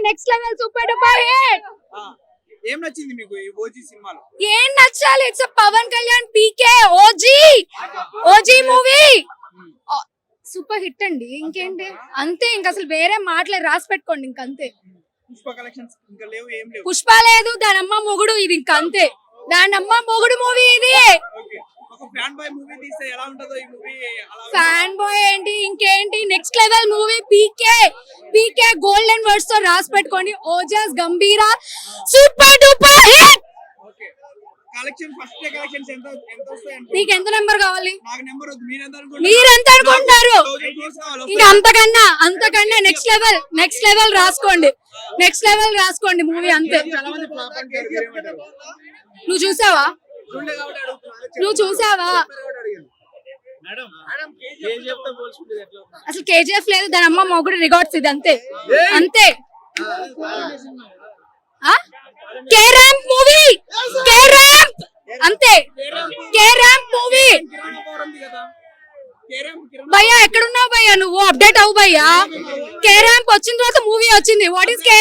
Next level super duper hit. ఏం నచ్చింది మీకు ఈ ఓజీ సినిమాలో? ఏం నచ్చాలి? It's Pawan Kalyan PK OG movie super hit అండి. ఇంకేంటి అంతే, ఇంక అసలు వేరే మాటలే రాసి పెట్టుకోండి ఇంక అంతే. పుష్ప కలెక్షన్స్ ఇంకా లేవు, ఏం లేవు. పుష్ప లేదు, దాని అమ్మ మొగుడు ఇది ఇంక అంతే. దాని అమ్మ మొగుడు మూవీ ఇది. ఓకే, ఒక ఫ్యాన్ బాయ్ మూవీ తీస్తే ఎలా ఉంటుందో ఈ మూవీ అలా. ఫ్యాన్ బాయ్ ఏంటి ఇంకేంటి, next level movie PK golden words తో రాసి పెట్టుకోండి. Ojas Gambheera super duper hit. Okay, collection first day collections ఎంత వస్తాయి? నీకు ఎంత నెంబర్ కావాలి? నాకు నెంబర్ వద్దు, మీరెంత అనుకుంటున్నారు? ఇంకా అంతకన్నా నెక్స్ట్ లెవెల్ రాసుకోండి. మూవీ అంతే. నువ్వు చూసావా? అసలు కేజీఎఫ్ లేదు, దాని అమ్మ మొగుడు రికార్డ్స్ ఇది అంతే. కే ర్యాంప్ మూవీ అంతే. K ramp movie. భయ్యా ఎక్కడున్నావు భయ్యా? నువ్వు అప్డేట్ అవ్వు భయ్యా. కే ర్యాంప్ వచ్చిన తర్వాత మూవీ వచ్చింది. What is K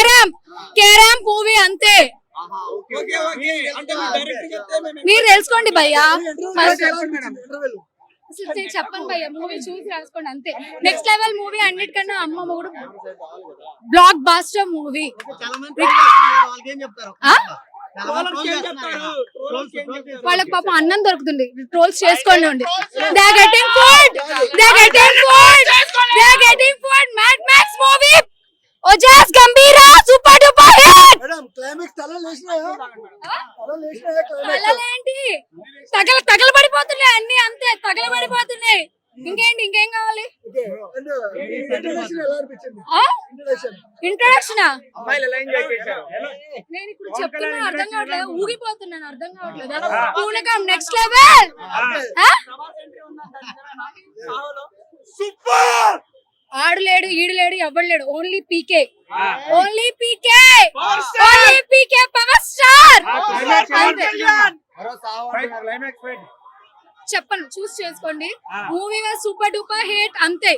ramp movie అంతే. మీరు తెలుసుకోండి భయ్యా. అసలు చెప్పండి భయ్యా, మూవీ చూసి రాసుకోండి అంతే. నెక్స్ట్ లెవెల్ మూవీ అన్నిటికన్నా అమ్మ మొగుడు బ్లాక్ బాస్టర్ మూవీ. వాళ్ళకి పాపం అన్నం దొరుకుతుంది, ట్రోల్స్ చేసుకోండి. They getting food Mad Max movie Ojas Gambheera super duper hit. తలలేంటి తగలబడిపోతున్నాయి అన్ని అంతే, తగలబడిపోతున్నాయి. ఇంకేం కావాలి? ఇంట్రొడక్షన్ నేను ఇప్పుడు చెప్తున్నా అర్థం కావట్లేదు, ఊగిపోతున్నాను అర్థం కావట్లేదు. పూనకం నెక్స్ట్ లెవెల్. ఆడులేడు ఈడులేడు ఎవడు లేడు, ఓన్లీ పీకే పవర్ స్టార్. చెప్పండి, చూస్ చేసుకోండి. మూవీ సూపర్ డూపర్ హిట్ అంతే.